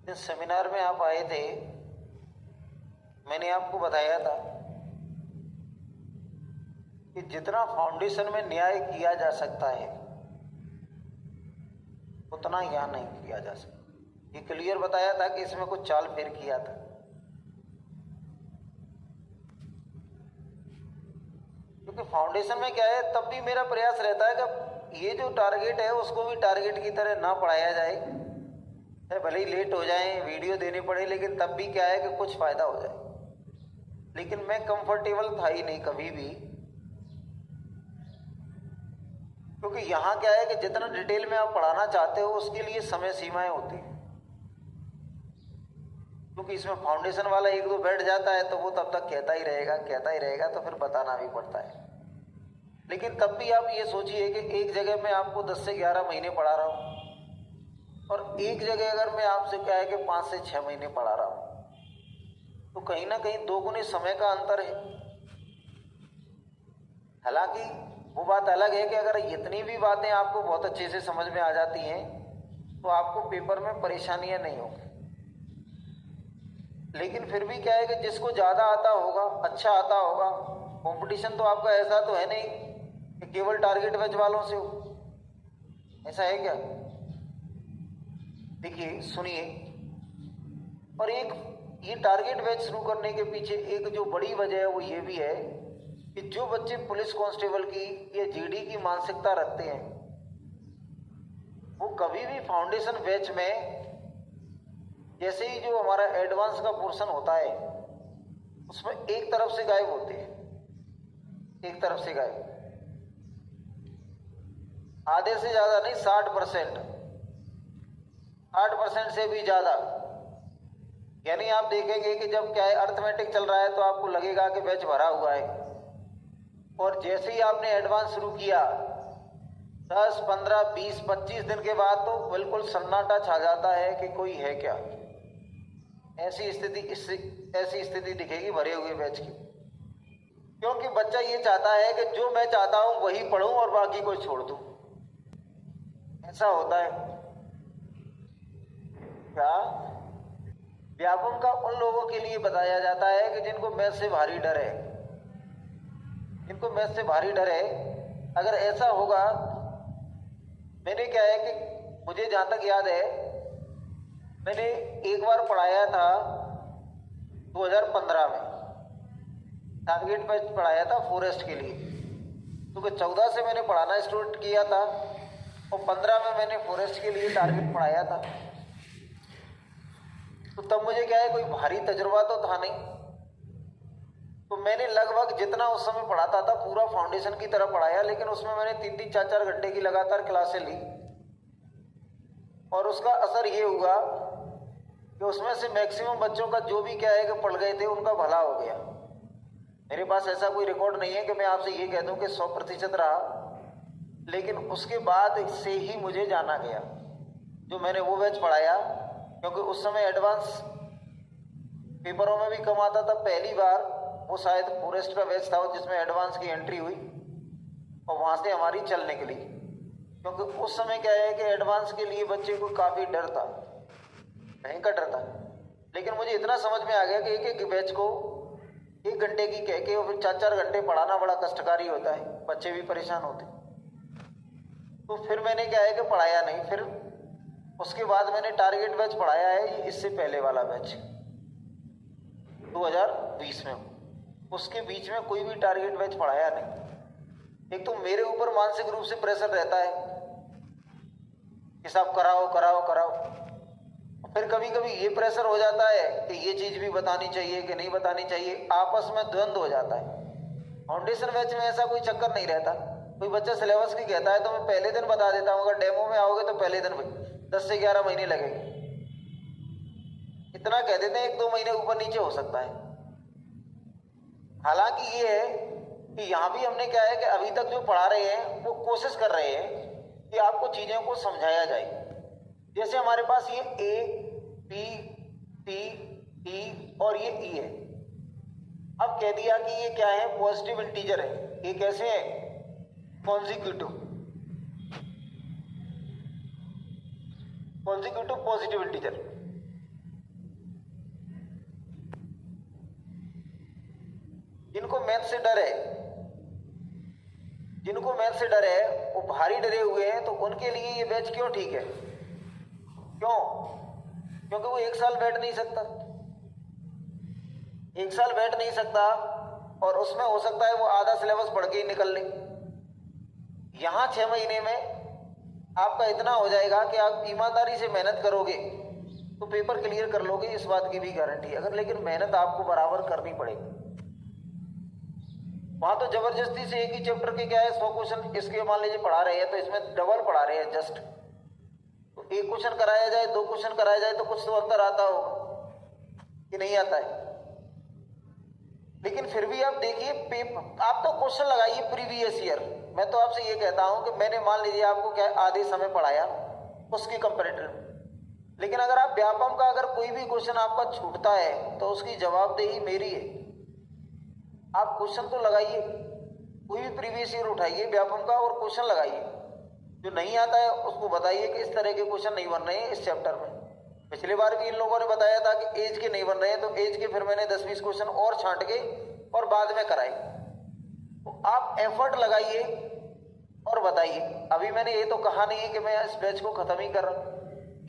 जिस सेमिनार में आप आए थे, मैंने आपको बताया था कि जितना फाउंडेशन में न्याय किया जा सकता है उतना यहाँ नहीं किया जा सकता। ये क्लियर बताया था कि इसमें कुछ चाल फेर किया था। क्योंकि फाउंडेशन में क्या है, तब भी मेरा प्रयास रहता है कि ये जो टारगेट है उसको भी टारगेट की तरह ना पढ़ाया जाए, चाहे भले ही लेट हो जाए, वीडियो देनी पड़े, लेकिन तब भी क्या है कि कुछ फायदा हो जाए। लेकिन मैं कंफर्टेबल था ही नहीं कभी भी, क्योंकि यहाँ क्या है कि जितना डिटेल में आप पढ़ाना चाहते हो उसके लिए समय सीमाएं होती हैं। क्योंकि इसमें फाउंडेशन वाला एक दो बैठ जाता है तो वो तब तक कहता ही रहेगा, तो फिर बताना भी पड़ता है। लेकिन तब भी आप ये सोचिए कि एक जगह मैं आपको 10 से 11 महीने पढ़ा रहा हूँ और एक जगह अगर मैं आपसे क्या है कि 5 से 6 महीने पढ़ा रहा हूँ, तो कहीं ना कहीं दोगुने समय का अंतर है। हालांकि वो बात अलग है कि अगर इतनी भी बातें आपको बहुत अच्छे से समझ में आ जाती हैं तो आपको पेपर में परेशानियां नहीं होंगी। लेकिन फिर भी क्या है कि जिसको ज़्यादा आता होगा, अच्छा आता होगा, कंपटीशन तो आपका ऐसा तो है नहीं कि केवल टारगेट बैच वालों से हो। ऐसा है क्या? देखिए, सुनिए। और एक ये टारगेट बैच शुरू करने के पीछे एक जो बड़ी वजह है वो ये भी है कि जो बच्चे पुलिस कांस्टेबल की या जीडी की मानसिकता रखते हैं वो कभी भी फाउंडेशन बैच में, जैसे ही जो हमारा एडवांस का पोर्शन होता है उसमें एक तरफ से गायब होते हैं, एक तरफ से गायब, आधे से ज्यादा नहीं, 60%, 60% से भी ज्यादा। यानी आप देखेंगे कि जब क्या है अर्थमेटिक चल रहा है तो आपको लगेगा कि बैच भरा हुआ है, और जैसे ही आपने एडवांस शुरू किया 10, 15, 20, 25 दिन के बाद तो बिल्कुल सन्नाटा छा जाता है कि कोई है क्या। ऐसी स्थिति दिखेगी भरे हुए बैच की। क्योंकि बच्चा ये चाहता है कि जो मैं चाहता हूं वही पढ़ूं और बाकी को छोड़ दूं। ऐसा होता है क्या? व्यापम का उन लोगों के लिए बताया जाता है कि जिनको मैथ से भारी डर है, जिनको मैथ से भारी डर है। अगर ऐसा होगा, मैंने क्या है कि मुझे जहां तक याद है मैंने एक बार पढ़ाया था 2015 में, टारगेट बैच पढ़ाया था फॉरेस्ट के लिए, क्योंकि 14 से मैंने पढ़ाना स्टार्ट किया था और 15 में मैंने फॉरेस्ट के लिए टारगेट पढ़ाया था। तो तब मुझे क्या है कोई भारी तजुर्बा तो था नहीं, तो मैंने लगभग जितना उस समय पढ़ाता था पूरा फाउंडेशन की तरह पढ़ाया, लेकिन उसमें मैंने 3-3, 4-4 घंटे की लगातार क्लासें ली और उसका असर ये हुआ कि उसमें से मैक्सिमम बच्चों का जो भी क्या है कि पढ़ गए थे उनका भला हो गया। मेरे पास ऐसा कोई रिकॉर्ड नहीं है कि मैं आपसे ये कह दूं कि 100% रहा, लेकिन उसके बाद से ही मुझे जाना गया जो मैंने वो बैच पढ़ाया, क्योंकि उस समय एडवांस पेपरों में भी कम आता था। पहली बार वो शायद फॉरेस्ट का बैच था जिसमें एडवांस की एंट्री हुई और वहाँ से हमारी चल निकली, क्योंकि उस समय क्या है कि एडवांस के लिए बच्चे को काफ़ी डर था, भयंकर डर था। लेकिन मुझे इतना समझ में आ गया कि एक एक बैच को 1 घंटे की कह के और फिर 4-4 घंटे पढ़ाना बड़ा कष्टकारी होता है, बच्चे भी परेशान होते। तो फिर मैंने क्या है कि पढ़ाया नहीं। फिर उसके बाद मैंने टारगेट बैच पढ़ाया है, इससे पहले वाला बैच 2020 में। उसके बीच में कोई भी टारगेट बैच पढ़ाया नहीं। एक तो मेरे ऊपर मानसिक रूप से प्रेशर रहता है कि सब कराओ कराओ कराओ, फिर कभी कभी ये प्रेशर हो जाता है कि ये चीज़ भी बतानी चाहिए कि नहीं बतानी चाहिए, आपस में द्वंद्व हो जाता है। फाउंडेशन बैच में ऐसा कोई चक्कर नहीं रहता। कोई बच्चा सिलेबस की कहता है तो मैं पहले दिन बता देता हूँ, अगर डेमो में आओगे तो पहले दिन 10 से 11 महीने लगेंगे, इतना कह देते हैं, 1-2 महीने ऊपर नीचे हो सकता है। हालांकि ये है कि यहाँ भी हमने क्या है कि अभी तक जो पढ़ा रहे हैं वो कोशिश कर रहे हैं कि आपको चीज़ों को समझाया जाए। जैसे हमारे पास ये A, B, C, E और ये E है। अब कह दिया कि ये क्या है, पॉजिटिव इंटीजर है। ये कैसे है? Consecutive positive integer. जिनको मैथ से डर है, जिनको मैथ से डर है वो भारी डरे हुए हैं, तो उनके लिए ये बैच क्यों ठीक है? क्यों? क्योंकि वो 1 साल बैठ नहीं सकता, 1 साल बैठ नहीं सकता, और उसमें हो सकता है वो आधा सिलेबस पढ़ के ही निकल ले। यहां 6 महीने में आपका इतना हो जाएगा कि आप ईमानदारी से मेहनत करोगे तो पेपर क्लियर कर लोगे, इस बात की भी गारंटी है। अगर लेकिन मेहनत आपको बराबर करनी पड़ेगी। वहां तो जबरदस्ती से एक ही चैप्टर के क्या है 100 क्वेश्चन इसके मान लीजिए पढ़ा रहे हैं, तो इसमें डबल पढ़ा रहे हैं जस्ट। तो 1 क्वेश्चन कराया जाए, 2 क्वेश्चन कराया जाए, तो कुछ तो अंतर आता हो कि नहीं आता है। लेकिन फिर भी आप देखिए पेपर, आप तो क्वेश्चन लगाइए प्रीवियस ईयर। मैं तो आपसे ये कहता हूं कि मैंने मान लीजिए आपको क्या आधे समय पढ़ाया उसकी कंपेरेटिव में, लेकिन अगर आप व्यापम का अगर कोई भी क्वेश्चन आपका छूटता है तो उसकी जवाबदेही मेरी है। आप क्वेश्चन तो लगाइए, कोई भी प्रीवियस ईयर उठाइए व्यापम का और क्वेश्चन लगाइए। जो नहीं आता है उसको बताइए कि इस तरह के क्वेश्चन नहीं बन रहे हैं इस चैप्टर में। पिछली बार भी इन लोगों ने बताया था कि एज के नहीं बन रहे हैं, तो एज के फिर मैंने 10-20 क्वेश्चन और छांट के और बाद में कराए। तो आप एफर्ट लगाइए और बताइए। अभी मैंने ये तो कहा नहीं है कि मैं इस बैच को खत्म ही कर रहा हूं।